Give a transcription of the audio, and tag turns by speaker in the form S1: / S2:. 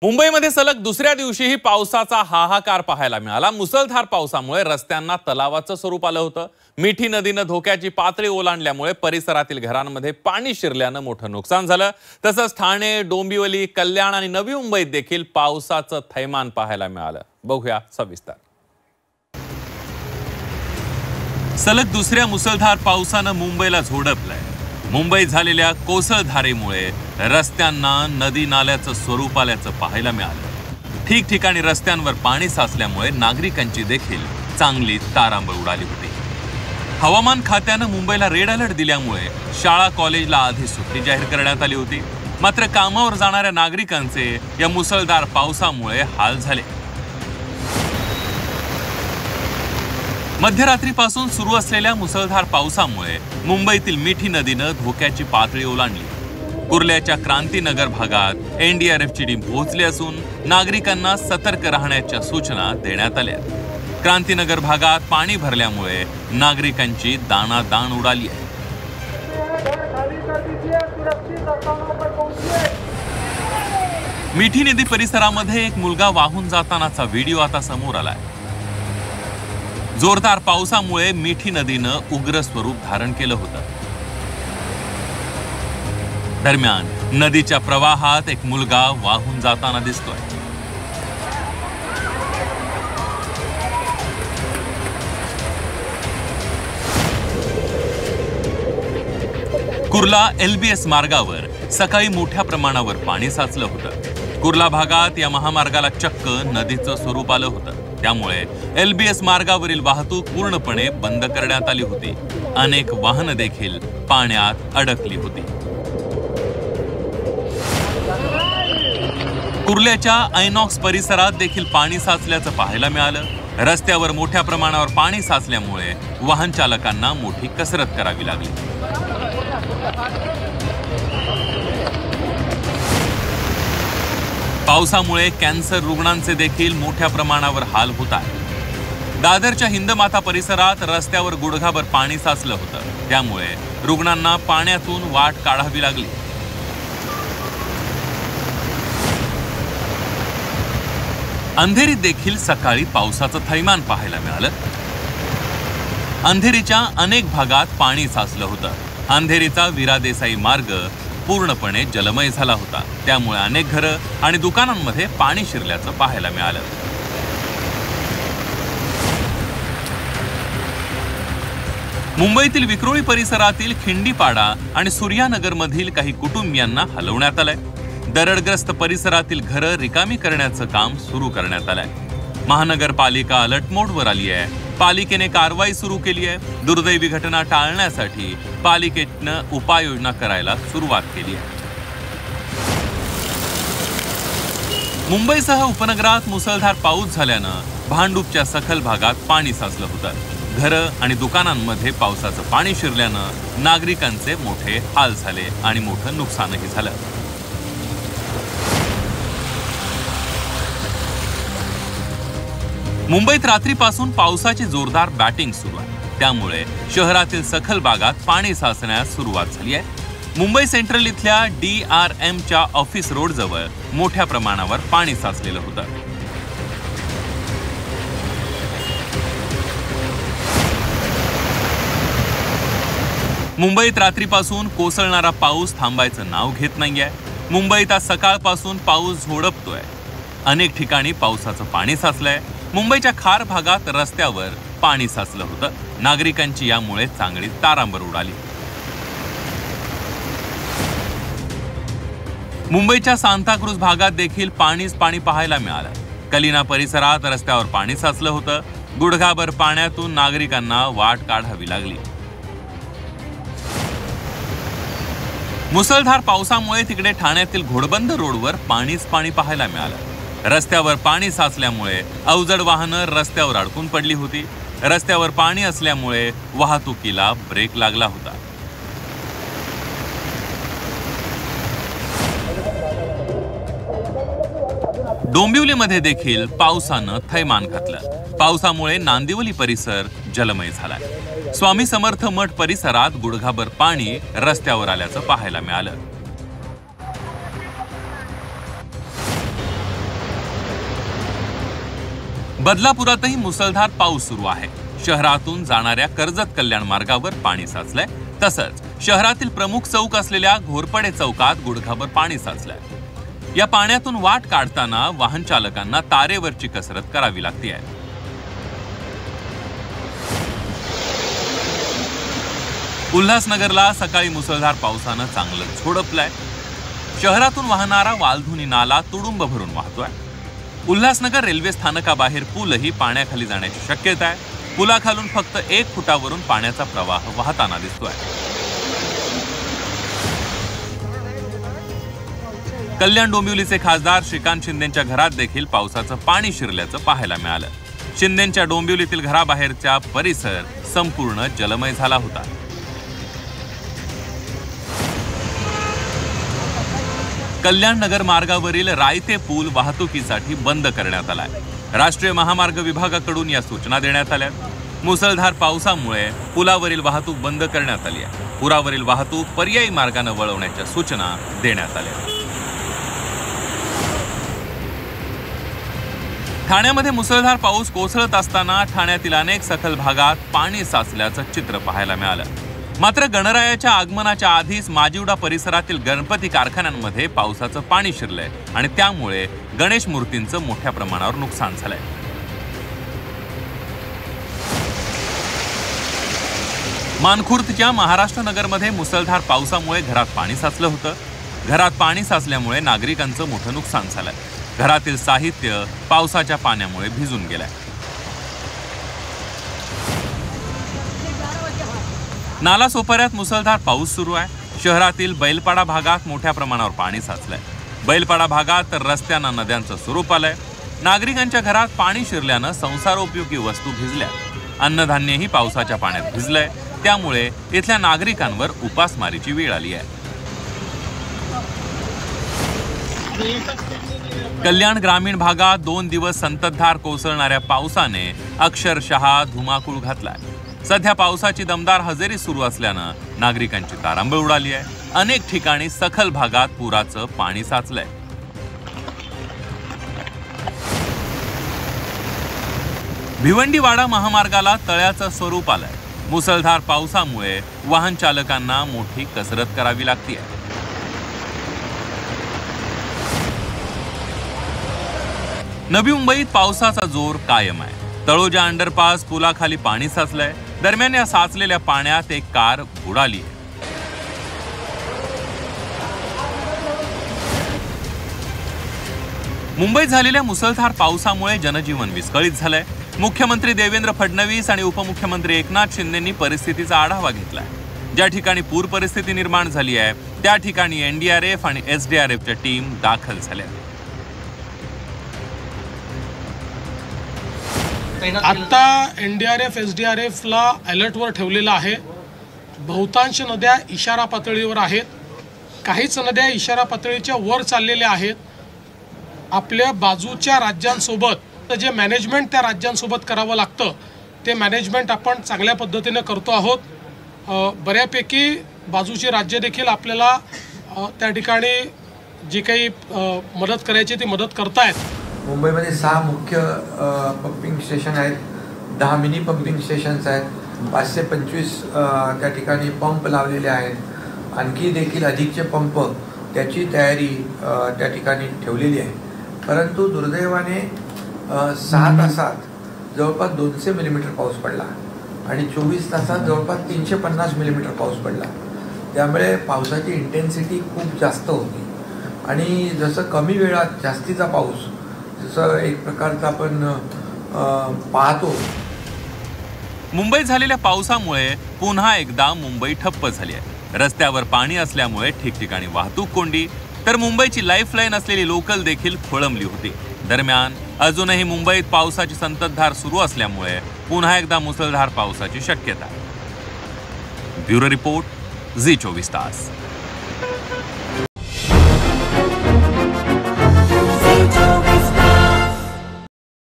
S1: मुंबईमध्ये सलग दुसऱ्या दिवशीही पावसाचा हाहाकार पाहायला मिळाला। मुसळधार पावसामुळे रस्त्यांना तलावाचं स्वरूप आलं होतं। मिठी नदीनं धोक्याची पातळी ओलांडल्यामुळे परिसरातील घरांमध्ये पाणी शिरल्यानं मोठं नुकसान झालं। तसंच ठाणे, डोंबिवली, कल्याण आणि नवी मुंबईत देखील पावसाचं थैमान पाहायला मिळालं। बघूया सविस्तर। सलग दुसऱ्या मुसळधार पावसानं मुंबईला झोडपलंय। मुंबईत झालेल्या कोसळधारेमुळे रस्त्यांना नदी नाल्याचं स्वरूप आल्याचं पाहायला मिळालं। ठिकठिकाणी रस्त्यांवर पाणी साचल्यामुळे नागरिकांची देखील चांगली तारांबळ उडाली होती। हवामान खात्यानं मुंबईला रेड अलर्ट दिल्यामुळे शाळा कॉलेजला आधी सुट्टी जाहीर करण्यात आली होती। मात्र कामावर जाणाऱ्या नागरिकांचे या मुसळधार पावसामुळे हाल झाले। मध्यरात्रीपासून सुरू असलेल्या मुसळधार पावसामुळे मुंबईतील मिठी नदीनं धोक्याची पातळी ओलांडली। कुर्ल्याच्या क्रांतीनगर भागात एनडीआरएफची टीम पोहोचली असून नागरिकांना सतर्क राहण्याच्या सूचना देण्यात आल्या। क्रांतीनगर भागात पाणी भरल्यामुळे नागरिकांची दाणादाण उडाली आहे। मिठी नदी परिसरामध्ये एक मुलगा वाहून जातानाचा व्हिडिओ आता समोर आलाय। जोरदार पावसामुळे मिठी नदीनं उग्र स्वरूप धारण केलं होतं। दरम्यान नदीच्या प्रवाहात एक मुलगा वाहून जाताना दिसतोय। कुर्ला एलबीएस मार्गावर सकाळी मोठ्या प्रमाणावर पाणी साचलं होतं। कुर्ला भागात या महामार्गाला चक्क नदीचं स्वरूप आलं होतं। त्यामुळे एलबीएस मार्गावरील वाहतूक पूर्णपणे बंद करण्यात आली होती। अनेक वाहनं देखील पाण्यात अडकली होती। कुर्ल्याच्या आयनॉक्स परिसरात देखील पाणी साचल्याचं पाहायला मिळालं। रस्त्यावर मोठ्या प्रमाणावर पाणी साचल्यामुळे वाहन चालकांना मोठी कसरत करावी लागली। पावसामुळे कॅन्सर रुग्णांचे देखील मोठ्या प्रमाणावर हाल होत आहेत। दादरच्या हिंदमाता परिसरात रस्त्यावर गुडघाभर पाणी साचलं होतं। त्यामुळे रुग्णांना पाण्यातून वाट काढावी लागली। अंधेरीत देखील सकाळी पावसाचं थैमान पाहायला मिळालं। अंधेरीच्या अनेक भागात पाणी साचलं होतं। अंधेरीचा विरा देसाई मार्ग पूर्णपणे जलमय झाला होता। त्यामुळे अनेक घरं आणि दुकानांमध्ये पाणी शिरल्याचं पाहायला मिळालं। मुंबईतील विक्रोळी परिसरातील खिंडीपाडा आणि सूर्यानगरमधील काही कुटुंबियांना हलवण्यात आलंय। दरडग्रस्त परिसरातील घरं रिकामी करण्याचं काम सुरू करण्यात आलंय। महानगरपालिका अलर्ट मोडवर आली आहे। पालिकेने कारवाई सुरू केली आहे। दुर्दैवी घटना टाळण्यासाठी पालिकेनं उपाययोजना करायला सुरुवात केली आहे। मुंबईसह उपनगरात मुसळधार पाऊस झाल्यानं भांडूपच्या सखल भागात पाणी साचलं होतं। घरं आणि दुकानांमध्ये पावसाचं पाणी शिरल्यानं नागरिकांचे मोठे हाल झाले आणि मोठं नुकसानही झालं। मुंबईत रात्रीपासून पावसाची जोरदार बॅटिंग सुरू आहे। त्यामुळे शहरातील सखल भागात पाणी साचण्यास सुरुवात झाली आहे। मुंबई सेंट्रल इथल्या DRMच्या ऑफिस रोड जवळ मोठ्या प्रमाणावर पाणी साचलेलं होतं। मुंबईत रात्रीपासून कोसळणारा पाऊस थांबायचं नाव घेत नाहीये। मुंबईत आज सकाळपासून पाऊस झोडपतोय। अनेक ठिकाणी पावसाचं पाणी साचलंय। मुंबईच्या खार भागात रस्त्यावर पाणी साचलं होतं। नागरिकांची यामुळे चांगली तारांबळ उडाली। मुंबईच्या सांताक्रूज भागात देखील पाणी पाहायला मिळालं। कलिना परिसरात रस्त्यावर पाणी साचलं होतं। गुडघाभर पाण्यातून नागरिकांना वाट काढावी लागली। मुसळधार पावसामुळे तिकडे ठाण्यातील घोडबंदर रोडवर पाणी पाहायला मिळालं। रस्त्यावर पाणी साचल्यामुळे अवजड वाहनं रस्त्यावर अडकून पडली होती। रस्त्यावर पाणी असल्यामुळे वाहतुकीला ब्रेक लागला होता। डोंबिवलीमध्ये देखील पावसानं थैमान घातलं। पावसामुळे नांदिवली परिसर जलमय झालाय। स्वामी समर्थ मठ परिसरात गुडघाभर पाणी रस्त्यावर आल्याचं पाहायला मिळालं। बदलापुरातही मुसळधार पाऊस सुरू आहे. शहरातून जाणाऱ्या कर्जत कल्याण मार्गावर पाणी साचलंय. तसंच शहरातील प्रमुख चौक असलेल्या घोरपडे चौकात गुडघाभर पाणी साचलंय. या पाण्यातून वाट काढताना वाहन चालकांना तारेवरची कसरत करावी लागते. उल्हासनगरला सकाळी मुसळधार पावसानं चांगलं झोडपलंय. शहरातून वाहणारा वालधुनी नाला तुडुंब भरून वाहतोय. उल्हासनगर रेल्वे स्थानकाबाहेर पूलही पाण्याखाली जाण्याची शक्यता आहे. पुलाखालून फक्त 1 फुटावरून पाण्याचा प्रवाह वाहताना दिसतोय. कल्याण डोंबिवलीचे खासदार श्रीकांत शिंदेंच्या घरात देखील पावसाचं पाणी शिरल्याचं पाहायला मिळालं. शिंदेंच्या डोंबिवलीतील घराबाहेरचा परिसर संपूर्ण जलमय झाला होता. कल्याण नगर मार्गावरील रायते पूल वाहतुकीसाठी बंद करण्यात आलाय. राष्ट्रीय महामार्ग विभागाकडून या सूचना देण्यात आल्या. मुसळधार पावसामुळे पुलावरील वाहतूक बंद करण्यात आली आहे. पुलावरील वाहतूक पर्यायी मार्गाने वळवण्याच्या सूचना देण्यात आल्या. ठाण्यामध्ये मुसळधार पाऊस कोसळत असताना ठाण्यातील अनेक सखल भागात पाणी साचल्याचं चित्र पाहायला मिळालं. मात्र गणरायाच्या आगमनाच्या आधीच माजिवडा परिसरातील गणपती कारखान्यांमध्ये पावसाचं पाणी शिरलंय आणि त्यामुळे गणेश मूर्तींचं मोठ्या प्रमाणावर नुकसान झालंय. मानखुर्दच्या महाराष्ट्र नगरमध्ये मुसळधार पावसामुळे घरात पाणी साचलं होतं. घरात पाणी साचल्यामुळे नागरिकांचं मोठं नुकसान झालंय. घरातील साहित्य पावसाच्या पाण्यामुळे भिजून गेलंय. नालासोपाऱ्यात मुसळधार पाऊस सुरू आहे. शहरातील बैलपाडा भागात मोठ्या प्रमाणावर पाणी साचलंय. बैलपाडा भागात तर रस्त्यांना नद्यांचं स्वरूप आलंय. नागरिकांच्या घरात पाणी शिरल्यानं संसारोपयोगी वस्तू भिजल्या. अन्नधान्यही पावसाच्या पाण्यात भिजलंय. त्यामुळे इथल्या नागरिकांवर उपासमारीची वेळ आली आहे. कल्याण ग्रामीण भागात 2 दिवस संततधार कोसळणाऱ्या पावसाने अक्षरशः धुमाकूळ घातलाय. सध्या पावसाची दमदार हजेरी सुरू असल्यानं नागरिकांची तारांबळ उडाली आहे. अनेक ठिकाणी सखल भागात पुराचं पाणी साचलंय. भिवंडीवाडा महामार्गाला तळ्याचं स्वरूप आलंय. मुसळधार पावसामुळे वाहन चालकांना मोठी कसरत करावी लागते. नवी मुंबईत पावसाचा जोर कायम आहे. तळोजा अंडरपास पुलाखाली पाणी साचलंय. दरम्यान या साचलेल्या पाण्यात एक कार बुडाली. मुंबईत झालेल्या मुसळधार पावसामुळे जनजीवन विस्कळीत झालंय. मुख्यमंत्री देवेंद्र फडणवीस आणि उपमुख्यमंत्री एकनाथ शिंदेंनी परिस्थितीचा आढावा घेतलाय. ज्या ठिकाणी पूर परिस्थिती निर्माण झाली आहे त्या ठिकाणी एनडीआरएफ आणि एसडीआरएफच्या टीम दाखल झाल्या.
S2: आता एनडीआरएफ एसडीआरएफला अलर्टवर ठेवलेलं आहे. बहुतांश नद्या इशारा पातळीवर आहेत. काहीच नद्या इशारा पातळीच्या वर चाललेल्या आहेत. आपल्या बाजूच्या राज्यांसोबत जे मॅनेजमेंट त्या राज्यांसोबत करावं लागतं ते मॅनेजमेंट आपण चांगल्या पद्धतीने करतो आहोत. बऱ्यापैकी बाजूची राज्य देखील आपल्याला त्या ठिकाणी जी काही मदत करायची ती मदत करतायत.
S3: मुंबईमध्ये 6 मुख्य पंपिंग स्टेशन आहेत. 10 मिनी पंपिंग स्टेशन्स आहेत. 525 त्या ठिकाणी पंप लावलेले आहेत. आणखी देखील अधिकचे पंप त्याची तयारी त्या ठिकाणी ठेवलेली आहे. परंतु दुर्दैवाने 6 तासात जवळपास 200 मिलीमीटर पाऊस पडला आणि 24 तासात जवळपास 350 मिलीमीटर पाऊस पडला. त्यामुळे पावसाची इंटेन्सिटी खूप जास्त होती आणि जसं कमी वेळात जास्तीचा पाऊस जसं एक प्रकारचा आपण पाहतो.
S1: मुंबईत झालेल्या पावसामुळे पुन्हा एकदा मुंबई ठप्प झाली आहे. रस्त्यावर पाणी असल्यामुळे ठिकठिकाणी वाहतूक कोंडी, तर मुंबईची लाईफलाईन असलेली लोकल देखील खोळंबली होती. दरम्यान अजूनही मुंबईत पावसाची संततधार सुरू असल्यामुळे पुन्हा एकदा मुसळधार पावसाची शक्यता. ब्युरो रिपोर्ट, झी 24 तास.